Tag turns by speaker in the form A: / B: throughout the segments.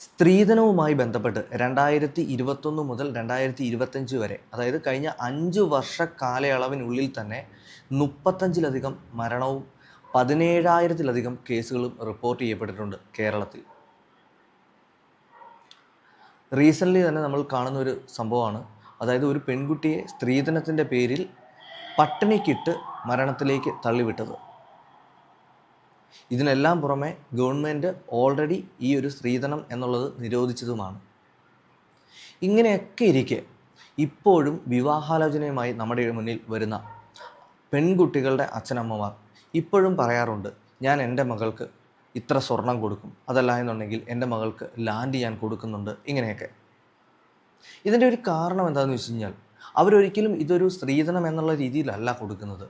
A: സ്ത്രീധനവുമായി ബന്ധപ്പെട്ട് 2021 മുതൽ 2025 വരെ, അതായത് കഴിഞ്ഞ 5 വർഷ കാലയളവിനുള്ളിൽ തന്നെ 35ലധികം മരണവും 17,000-ലധികം കേസുകളും റിപ്പോർട്ട് ചെയ്യപ്പെട്ടിട്ടുണ്ട് കേരളത്തിൽ. റീസെൻ്റ്ലി തന്നെ നമ്മൾ കാണുന്ന ഒരു സംഭവമാണ്. അതായത് ഒരു പെൺകുട്ടിയെ സ്ത്രീധനത്തിൻ്റെ പേരിൽ പട്ടിണിക്കിട്ട് മരണത്തിലേക്ക് തള്ളിവിട്ടത്. ഇതിനെല്ലാം പുറമെ ഗവൺമെൻറ് ഓൾറെഡി ഈ ഒരു സ്ത്രീധനം എന്നുള്ളത് നിരോധിച്ചതുമാണ്. ഇങ്ങനെയൊക്കെ ഇരിക്കെ ഇപ്പോഴും വിവാഹാലോചനയുമായി നമ്മുടെ മുന്നിൽ വരുന്ന പെൺകുട്ടികളുടെ അച്ഛനമ്മമാർ ഇപ്പോഴും പറയാറുണ്ട്, ഞാൻ എൻ്റെ മകൾക്ക് ഇത്ര സ്വർണം കൊടുക്കും, അതല്ല എന്നുണ്ടെങ്കിൽ എൻ്റെ മകൾക്ക് ലാൻഡ് ഞാൻ കൊടുക്കുന്നുണ്ട്. ഇങ്ങനെയൊക്കെ ഇതിൻ്റെ ഒരു കാരണം എന്താണെന്ന് വെച്ച് കഴിഞ്ഞാൽ, അവരൊരിക്കലും ഇതൊരു സ്ത്രീധനം എന്നുള്ള രീതിയിലല്ല കൊടുക്കുന്നത്.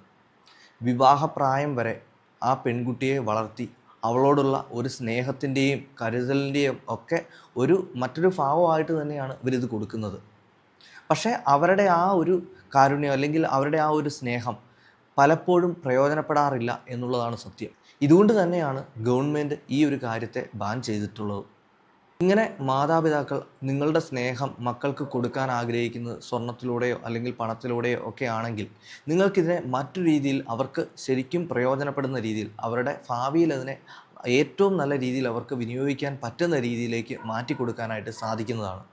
A: വിവാഹപ്രായം വരെ ആ പെൺകുട്ടിയെ വളർത്തി അവളോടുള്ള ഒരു സ്നേഹത്തിൻ്റെയും കരുതലിൻ്റെയും ഒക്കെ മറ്റൊരു ഭാവമായിട്ട് തന്നെയാണ് ഇവരിത് കൊടുക്കുന്നത്. പക്ഷേ അവരുടെ ആ ഒരു കാരുണ്യം അല്ലെങ്കിൽ അവരുടെ ആ ഒരു സ്നേഹം പലപ്പോഴും പ്രയോജനപ്പെടാറില്ല എന്നുള്ളതാണ് സത്യം. ഇതുകൊണ്ട് തന്നെയാണ് ഗവൺമെൻറ് ഈ ഒരു കാര്യത്തെ ബാൻ ചെയ്തിട്ടുള്ളത്. ഇങ്ങനെ മാതാപിതാക്കൾ നിങ്ങളുടെ സ്നേഹം മക്കൾക്ക് കൊടുക്കാൻ ആഗ്രഹിക്കുന്നത് സ്വർണത്തിലൂടെയോ അല്ലെങ്കിൽ പണത്തിലൂടെയോ ഒക്കെ ആണെങ്കിൽ, നിങ്ങൾക്കിതിനെ മറ്റു രീതിയിൽ അവർക്ക് ശരിക്കും പ്രയോജനപ്പെടുന്ന രീതിയിൽ, അവരുടെ ഭാവിയിൽ അതിനെ ഏറ്റവും നല്ല രീതിയിൽ അവർക്ക് വിനിയോഗിക്കാൻ പറ്റുന്ന രീതിയിലേക്ക് മാറ്റി കൊടുക്കാനായിട്ട് സാധിക്കുന്നതാണ്.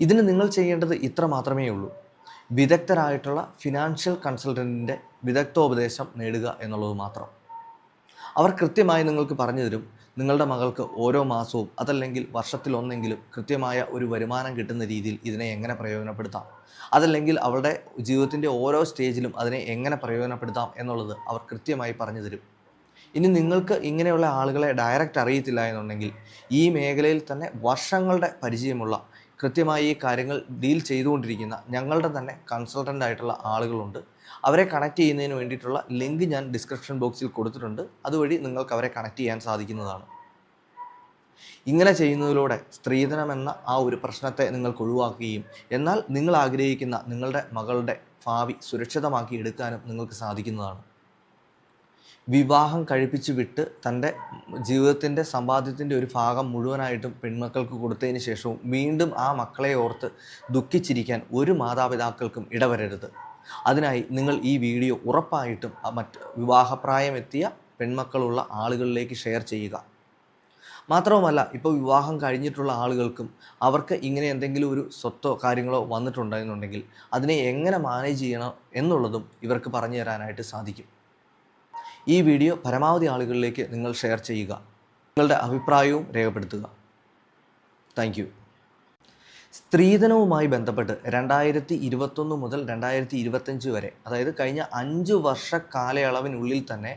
A: ഇതിന് നിങ്ങൾ ചെയ്യേണ്ടത് ഇത്ര മാത്രമേ ഉള്ളൂ: വിദഗ്ധരായിട്ടുള്ള ഫിനാൻഷ്യൽ കൺസൾട്ടൻറ്റിൻ്റെ വിദഗ്ധോപദേശം നേടുക എന്നുള്ളത് മാത്രം. അവർ കൃത്യമായി നിങ്ങൾക്ക് പറഞ്ഞു തരും, നിങ്ങളുടെ മകൾക്ക് ഓരോ മാസവും അതല്ലെങ്കിൽ വർഷത്തിലൊന്നെങ്കിലും കൃത്യമായ ഒരു വരുമാനം കിട്ടുന്ന രീതിയിൽ ഇതിനെ എങ്ങനെ പ്രയോജനപ്പെടുത്താം, അതല്ലെങ്കിൽ അവളുടെ ജീവിതത്തിൻ്റെ ഓരോ സ്റ്റേജിലും അതിനെ എങ്ങനെ പ്രയോജനപ്പെടുത്താം എന്നുള്ളത് അവർ കൃത്യമായി പറഞ്ഞു തരും. ഇനി നിങ്ങൾക്ക് ഇങ്ങനെയുള്ള ആളുകളെ ഡയറക്റ്റ് അറിയത്തില്ല എന്നുണ്ടെങ്കിൽ, ഈ മേഖലയിൽ തന്നെ വർഷങ്ങളുടെ പരിചയമുള്ള, കൃത്യമായി ഈ കാര്യങ്ങൾ ഡീൽ ചെയ്തുകൊണ്ടിരിക്കുന്ന ഞങ്ങളുടെ തന്നെ കൺസൾട്ടൻ്റ് ആയിട്ടുള്ള ആളുകളുണ്ട്. അവരെ കണക്ട് ചെയ്യുന്നതിന് വേണ്ടിയിട്ടുള്ള ലിങ്ക് ഞാൻ ഡിസ്ക്രിപ്ഷൻ ബോക്സിൽ കൊടുത്തിട്ടുണ്ട്. അതുവഴി നിങ്ങൾക്ക് അവരെ കണക്ട് ചെയ്യാൻ സാധിക്കുന്നതാണ്. ഇങ്ങനെ ചെയ്യുന്നതിലൂടെ സ്ത്രീധനം എന്ന ആ ഒരു പ്രശ്നത്തെ നിങ്ങൾക്ക് ഒഴിവാക്കുകയും എന്നാൽ നിങ്ങൾ ആഗ്രഹിക്കുന്ന നിങ്ങളുടെ മകളുടെ ഭാവി സുരക്ഷിതമാക്കി എടുക്കാനും നിങ്ങൾക്ക് സാധിക്കുന്നതാണ്. വിവാഹം കഴിപ്പിച്ച് വിട്ട് തൻ്റെ ജീവിതത്തിൻ്റെ സമ്പാദ്യത്തിൻ്റെ ഒരു ഭാഗം മുഴുവനായിട്ടും പെൺമക്കൾക്ക് കൊടുത്തതിന് ശേഷവും വീണ്ടും ആ മക്കളെ ഓർത്ത് ദുഃഖിച്ചിരിക്കാൻ ഒരു മാതാപിതാക്കൾക്കും ഇടവരരുത്. അതിനായി നിങ്ങൾ ഈ വീഡിയോ ഉറപ്പായിട്ടും വിവാഹപ്രായമെത്തിയ പെൺമക്കളുള്ള ആളുകളിലേക്ക് ഷെയർ ചെയ്യുക. മാത്രവുമല്ല, ഇപ്പോൾ വിവാഹം കഴിഞ്ഞിട്ടുള്ള ആളുകൾക്കും അവർക്ക് ഇങ്ങനെ എന്തെങ്കിലും ഒരു സ്വത്തോ കാര്യങ്ങളോ വന്നിട്ടുണ്ടെന്നുണ്ടെങ്കിൽ അതിനെ എങ്ങനെ മാനേജ് ചെയ്യണം എന്നുള്ളതും ഇവർക്ക് പറഞ്ഞു തരാനായിട്ട് സാധിക്കും. ഈ വീഡിയോ പരമാവധി ആളുകളിലേക്ക് നിങ്ങൾ ഷെയർ ചെയ്യുക. നിങ്ങളുടെ അഭിപ്രായവും രേഖപ്പെടുത്തുക. Thank you. സ്ത്രീധനവുമായി ബന്ധപ്പെട്ട് 2021 മുതൽ 2025 വരെ, അതായത് കഴിഞ്ഞ 5 വർഷ കാലയളവിനുള്ളിൽ തന്നെ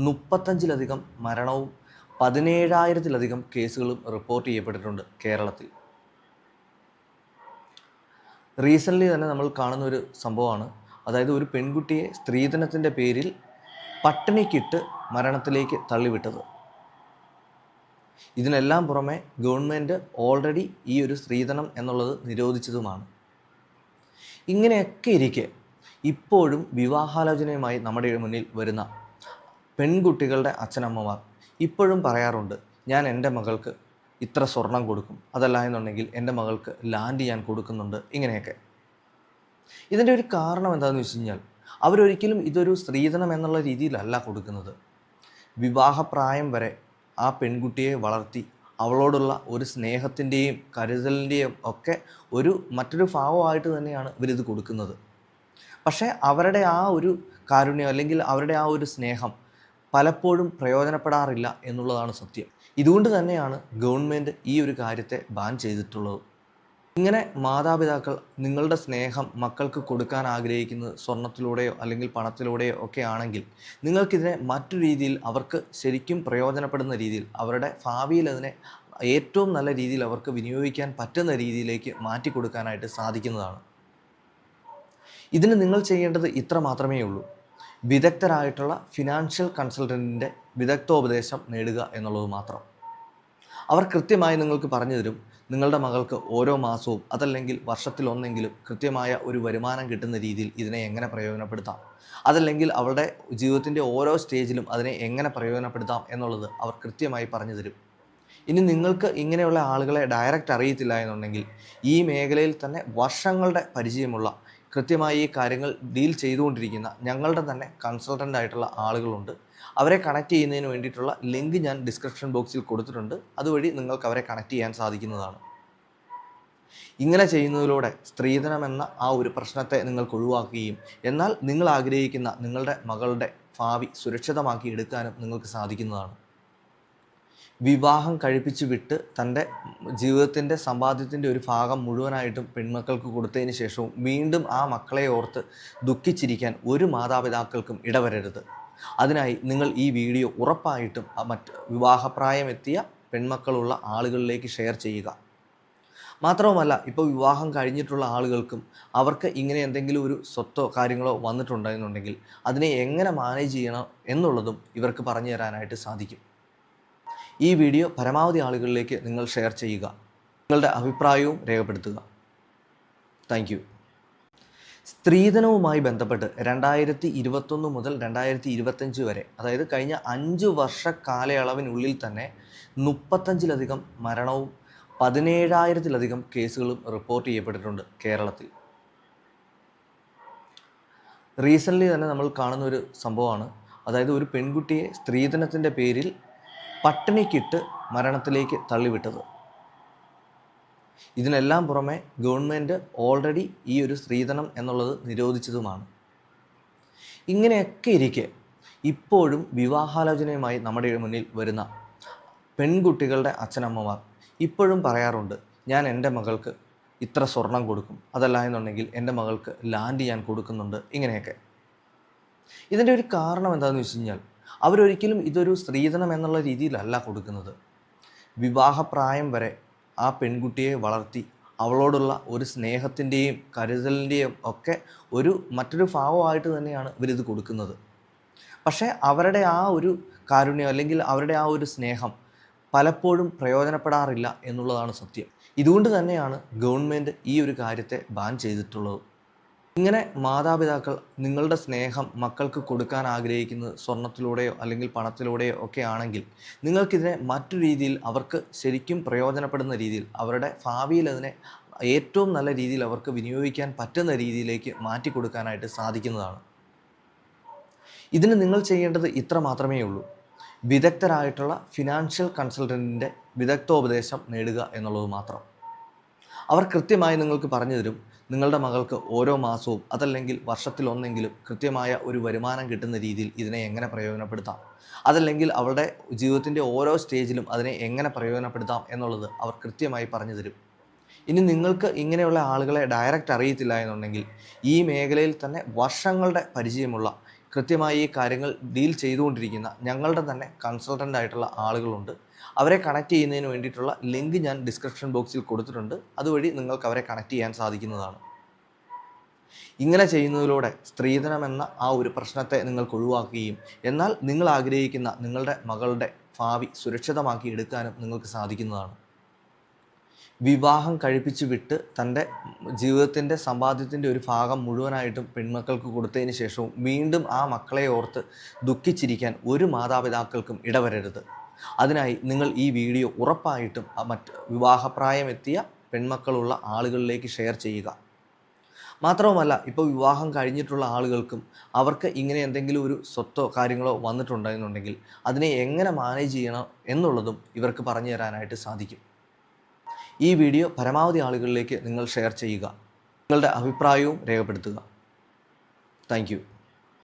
A: 35ലധികം മരണവും 17,000-ലധികം കേസുകളും റിപ്പോർട്ട് ചെയ്യപ്പെട്ടിട്ടുണ്ട് കേരളത്തിൽ. റീസെൻ്റ്ലി തന്നെ നമ്മൾ കാണുന്ന ഒരു സംഭവമാണ്. അതായത് ഒരു പെൺകുട്ടിയെ സ്ത്രീധനത്തിൻ്റെ പേരിൽ പട്ടിണിക്കിട്ട് മരണത്തിലേക്ക് തള്ളിവിട്ടത്. ഇതിനെല്ലാം പുറമെ ഗവൺമെൻറ് ഓൾറെഡി ഈ ഒരു സ്ത്രീധനം എന്നുള്ളത് നിരോധിച്ചതുമാണ്. ഇങ്ങനെയൊക്കെ ഇരിക്കെ ഇപ്പോഴും വിവാഹാലോചനയുമായി നമ്മുടെ മുന്നിൽ വരുന്ന പെൺകുട്ടികളുടെ അച്ഛനമ്മമാർ ഇപ്പോഴും പറയാറുണ്ട്, ഞാൻ എൻ്റെ മകൾക്ക് ഇത്ര സ്വർണം കൊടുക്കും, അതല്ല എന്നുണ്ടെങ്കിൽ എൻ്റെ മകൾക്ക് ലാൻഡ് ഞാൻ കൊടുക്കുന്നുണ്ട്. ഇങ്ങനെയൊക്കെ ഇതിൻ്റെ ഒരു കാരണം എന്താണെന്ന് വെച്ച് കഴിഞ്ഞാൽ, അവരൊരിക്കലും ഇതൊരു സ്ത്രീധനം എന്നുള്ള രീതിയിലല്ല കൊടുക്കുന്നത്. വിവാഹപ്രായം വരെ ആ പെൺകുട്ടിയെ വളർത്തി അവളോടുള്ള ഒരു സ്നേഹത്തിൻ്റെയും കരുതലിൻ്റെയും ഒക്കെ മറ്റൊരു ഭാവമായിട്ട് തന്നെയാണ് ഇവരിത് കൊടുക്കുന്നത്. പക്ഷേ അവരുടെ ആ ഒരു കാരുണ്യം അല്ലെങ്കിൽ അവരുടെ ആ ഒരു സ്നേഹം പലപ്പോഴും പ്രയോജനപ്പെടാറില്ല എന്നുള്ളതാണ് സത്യം. ഇതുകൊണ്ട് തന്നെയാണ് ഗവൺമെൻറ് ഈ ഒരു കാര്യത്തെ ബാൻ ചെയ്തിട്ടുള്ളത്. ഇങ്ങനെ മാതാപിതാക്കൾ നിങ്ങളുടെ സ്നേഹം മക്കൾക്ക് കൊടുക്കാൻ ആഗ്രഹിക്കുന്നത് സ്വർണത്തിലൂടെയോ അല്ലെങ്കിൽ പണത്തിലൂടെയോ ഒക്കെ ആണെങ്കിൽ, നിങ്ങൾക്കിതിനെ മറ്റു രീതിയിൽ അവർക്ക് ശരിക്കും പ്രയോജനപ്പെടുന്ന രീതിയിൽ, അവരുടെ ഭാവിയിൽ അതിനെ ഏറ്റവും നല്ല രീതിയിൽ അവർക്ക് വിനിയോഗിക്കാൻ പറ്റുന്ന രീതിയിലേക്ക് മാറ്റി കൊടുക്കാനായിട്ട് സാധിക്കുന്നതാണ്. ഇതിന് നിങ്ങൾ ചെയ്യേണ്ടത് ഇത്ര മാത്രമേ ഉള്ളൂ: വിദഗ്ധരായിട്ടുള്ള ഫിനാൻഷ്യൽ കൺസൾട്ടൻറ്റിൻ്റെ വിദഗ്ധോപദേശം നേടുക എന്നുള്ളത് മാത്രം. അവർ കൃത്യമായി നിങ്ങൾക്ക് പറഞ്ഞു തരും, നിങ്ങളുടെ മകൾക്ക് ഓരോ മാസവും അതല്ലെങ്കിൽ വർഷത്തിലൊന്നെങ്കിലും കൃത്യമായ ഒരു വരുമാനം കിട്ടുന്ന രീതിയിൽ ഇതിനെ എങ്ങനെ പ്രയോജനപ്പെടുത്താം, അതല്ലെങ്കിൽ അവളുടെ ജീവിതത്തിൻ്റെ ഓരോ സ്റ്റേജിലും അതിനെ എങ്ങനെ പ്രയോജനപ്പെടുത്താം എന്നുള്ളത് അവർ കൃത്യമായി പറഞ്ഞു തരും. ഇനി നിങ്ങൾക്ക് ഇങ്ങനെയുള്ള ആളുകളെ ഡയറക്റ്റ് അറിയത്തില്ല എന്നുണ്ടെങ്കിൽ ഈ മേഖലയിൽ തന്നെ വർഷങ്ങളുടെ പരിചയമുള്ള കൃത്യമായി ഈ കാര്യങ്ങൾ ഡീൽ ചെയ്തുകൊണ്ടിരിക്കുന്ന ഞങ്ങളുടെ തന്നെ കൺസൾട്ടൻ്റ് ആയിട്ടുള്ള ആളുകളുണ്ട്. അവരെ കണക്ട് ചെയ്യുന്നതിന് വേണ്ടിയിട്ടുള്ള ലിങ്ക് ഞാൻ ഡിസ്ക്രിപ്ഷൻ ബോക്സിൽ കൊടുത്തിട്ടുണ്ട്. അതുവഴി നിങ്ങൾക്ക് അവരെ കണക്ട് ചെയ്യാൻ സാധിക്കുന്നതാണ്. ഇങ്ങനെ ചെയ്യുന്നതിലൂടെ സ്ത്രീധനം എന്ന ആ ഒരു പ്രശ്നത്തെ നിങ്ങൾക്ക് ഒഴിവാക്കുകയും എന്നാൽ നിങ്ങൾ ആഗ്രഹിക്കുന്ന നിങ്ങളുടെ മകളുടെ ഭാവി സുരക്ഷിതമാക്കി എടുക്കാനും നിങ്ങൾക്ക് സാധിക്കുന്നതാണ്. വിവാഹം കഴിപ്പിച്ച് വിട്ട് തൻ്റെ ജീവിതത്തിൻ്റെ സമ്പാദ്യത്തിൻ്റെ ഒരു ഭാഗം മുഴുവനായിട്ടും പെൺമക്കൾക്ക് കൊടുത്തതിന് ശേഷവും വീണ്ടും ആ മക്കളെ ഓർത്ത് ദുഃഖിച്ചിരിക്കാൻ ഒരു മാതാപിതാക്കൾക്കും ഇടവരരുത്. അതിനായി നിങ്ങൾ ഈ വീഡിയോ ഉറപ്പായിട്ടും മറ്റ് വിവാഹപ്രായമെത്തിയ പെൺമക്കളുള്ള ആളുകളിലേക്ക് ഷെയർ ചെയ്യുക. മാത്രവുമല്ല, ഇപ്പോൾ വിവാഹം കഴിഞ്ഞിട്ടുള്ള ആളുകൾക്കും അവർക്ക് ഇങ്ങനെ എന്തെങ്കിലും ഒരു സ്വത്തോ കാര്യങ്ങളോ വന്നിട്ടുണ്ടെന്നുണ്ടെങ്കിൽ അതിനെ എങ്ങനെ മാനേജ് ചെയ്യണം എന്നുള്ളതും ഇവർക്ക് പറഞ്ഞു തരാനായിട്ട് സാധിക്കും. ഈ വീഡിയോ പരമാവധി ആളുകളിലേക്ക് നിങ്ങൾ ഷെയർ ചെയ്യുക. നിങ്ങളുടെ അഭിപ്രായവും രേഖപ്പെടുത്തുക. Thank you. സ്ത്രീധനവുമായി ബന്ധപ്പെട്ട് 2021 മുതൽ 2025 വരെ, അതായത് കഴിഞ്ഞ 5 വർഷ കാലയളവിനുള്ളിൽ തന്നെ 35-ലധികം മരണവും 17,000-ലധികം കേസുകളും റിപ്പോർട്ട് ചെയ്യപ്പെട്ടിട്ടുണ്ട് കേരളത്തിൽ. റീസെൻ്റ്ലി തന്നെ നമ്മൾ കാണുന്ന ഒരു സംഭവമാണ്, അതായത് ഒരു പെൺകുട്ടിയെ സ്ത്രീധനത്തിൻ്റെ പേരിൽ പട്ടിണിക്കിട്ട് മരണത്തിലേക്ക് തള്ളിവിട്ടത്. ഇതിനെല്ലാം പുറമെ ഗവൺമെൻറ് ഓൾറെഡി ഈ ഒരു സ്ത്രീധനം എന്നുള്ളത് നിരോധിച്ചതുമാണ്. ഇങ്ങനെയൊക്കെ ഇരിക്കെ ഇപ്പോഴും വിവാഹാലോചനയുമായി നമ്മുടെ മുന്നിൽ വരുന്ന പെൺകുട്ടികളുടെ അച്ഛനമ്മമാർ ഇപ്പോഴും പറയാറുണ്ട്, ഞാൻ എൻ്റെ മകൾക്ക് ഇത്ര സ്വർണം കൊടുക്കും, അതല്ല എന്നുണ്ടെങ്കിൽ എൻ്റെ മകൾക്ക് ലാൻഡ് ഞാൻ കൊടുക്കുന്നുണ്ട്, ഇങ്ങനെയൊക്കെ. ഇതിൻ്റെ ഒരു കാരണം എന്താണെന്ന് വെച്ച് കഴിഞ്ഞാൽ അവരൊരിക്കലും ഇതൊരു സ്ത്രീധനം എന്നുള്ള രീതിയിലല്ല കൊടുക്കുന്നത്. വിവാഹപ്രായം വരെ ആ പെൺകുട്ടിയെ വളർത്തി അവളോടുള്ള ഒരു സ്നേഹത്തിൻ്റെയും കരുതലിൻ്റെയും ഒക്കെ മറ്റൊരു ഭാവമായിട്ട് തന്നെയാണ് ഇവരിത് കൊടുക്കുന്നത്. പക്ഷേ അവരുടെ ആ ഒരു കാരുണ്യം അല്ലെങ്കിൽ അവരുടെ ആ ഒരു സ്നേഹം പലപ്പോഴും പ്രയോജനപ്പെടാറില്ല എന്നുള്ളതാണ് സത്യം. ഇതുകൊണ്ട് തന്നെയാണ് ഗവൺമെൻറ് ഈ ഒരു കാര്യത്തെ ബാൻ ചെയ്തിട്ടുള്ളത്. ഇങ്ങനെ മാതാപിതാക്കൾ നിങ്ങളുടെ സ്നേഹം മക്കൾക്ക് കൊടുക്കാൻ ആഗ്രഹിക്കുന്നത് സ്വർണത്തിലൂടെയോ അല്ലെങ്കിൽ പണത്തിലൂടെയോ ഒക്കെ ആണെങ്കിൽ നിങ്ങൾക്കിതിനെ മറ്റു രീതിയിൽ അവർക്ക് ശരിക്കും പ്രയോജനപ്പെടുന്ന രീതിയിൽ, അവരുടെ ഭാവിയിൽ അതിനെ ഏറ്റവും നല്ല രീതിയിൽ അവർക്ക് വിനിയോഗിക്കാൻ പറ്റുന്ന രീതിയിലേക്ക് മാറ്റി കൊടുക്കാനായിട്ട് സാധിക്കുന്നതാണ്. ഇതിന് നിങ്ങൾ ചെയ്യേണ്ടത് ഇത്ര മാത്രമേ ഉള്ളൂ. വിദഗ്ധരായിട്ടുള്ള ഫിനാൻഷ്യൽ കൺസൾട്ടൻറ്റിൻ്റെ വിദഗ്ധോപദേശം നേടുക എന്നുള്ളത് മാത്രം. അവർ കൃത്യമായി നിങ്ങൾക്ക് പറഞ്ഞു തരും, നിങ്ങളുടെ മകൾക്ക് ഓരോ മാസവും അതല്ലെങ്കിൽ വർഷത്തിലൊന്നെങ്കിലും കൃത്യമായ ഒരു വരുമാനം കിട്ടുന്ന രീതിയിൽ ഇതിനെ എങ്ങനെ പ്രയോജനപ്പെടുത്താം, അതല്ലെങ്കിൽ അവളുടെ ജീവിതത്തിൻ്റെ ഓരോ സ്റ്റേജിലും അതിനെ എങ്ങനെ പ്രയോജനപ്പെടുത്താം എന്നുള്ളത് അവർ കൃത്യമായി പറഞ്ഞു തരും. ഇനി നിങ്ങൾക്ക് ഇങ്ങനെയുള്ള ആളുകളെ ഡയറക്റ്റ് അറിയത്തില്ല എന്നുണ്ടെങ്കിൽ ഈ മേഖലയിൽ തന്നെ വർഷങ്ങളുടെ പരിചയമുള്ള കൃത്യമായി ഈ കാര്യങ്ങൾ ഡീൽ ചെയ്തുകൊണ്ടിരിക്കുന്ന ഞങ്ങളുടെ തന്നെ കൺസൾട്ടൻ്റ് ആയിട്ടുള്ള ആളുകളുണ്ട്. അവരെ കണക്ട് ചെയ്യുന്നതിന് വേണ്ടിയിട്ടുള്ള ലിങ്ക് ഞാൻ ഡിസ്ക്രിപ്ഷൻ ബോക്സിൽ കൊടുത്തിട്ടുണ്ട്. അതുവഴി നിങ്ങൾക്ക് അവരെ കണക്ട് ചെയ്യാൻ സാധിക്കുന്നതാണ്. ഇങ്ങനെ ചെയ്യുന്നതിലൂടെ സ്ത്രീധനം എന്ന ആ ഒരു പ്രശ്നത്തെ നിങ്ങൾക്ക് ഒഴിവാക്കുകയും എന്നാൽ നിങ്ങൾ ആഗ്രഹിക്കുന്ന നിങ്ങളുടെ മകളുടെ ഭാവി സുരക്ഷിതമാക്കി എടുക്കാനും നിങ്ങൾക്ക് സാധിക്കുന്നതാണ്. വിവാഹം കഴിപ്പിച്ച് വിട്ട് തൻ്റെ ജീവിതത്തിൻ്റെ സമ്പാദ്യത്തിൻ്റെ ഒരു ഭാഗം മുഴുവനായിട്ടും പെൺമക്കൾക്ക് കൊടുത്തതിന് ശേഷവും വീണ്ടും ആ മക്കളെ ഓർത്ത് ദുഃഖിച്ചിരിക്കാൻ ഒരു മാതാപിതാക്കൾക്കും ഇടവരരുത്. അതിനായി നിങ്ങൾ ഈ വീഡിയോ ഉറപ്പായിട്ടും മറ്റ് വിവാഹപ്രായമെത്തിയ പെൺമക്കളുള്ള ആളുകളിലേക്ക് ഷെയർ ചെയ്യുക. മാത്രവുമല്ല, ഇപ്പോൾ വിവാഹം കഴിഞ്ഞിട്ടുള്ള ആളുകൾക്കും അവർക്ക് ഇങ്ങനെ എന്തെങ്കിലും ഒരു സ്വത്തോ കാര്യങ്ങളോ വന്നിട്ടുണ്ടെന്നുണ്ടെങ്കിൽ അതിനെ എങ്ങനെ മാനേജ് ചെയ്യണം എന്നുള്ളതും ഇവർക്ക് പറഞ്ഞു തരാനായിട്ട് സാധിക്കും. ഈ വീഡിയോ പരമാവധി ആളുകളിലേക്ക് നിങ്ങൾ ഷെയർ ചെയ്യുക. നിങ്ങളുടെ അഭിപ്രായവും രേഖപ്പെടുത്തുക. Thank you.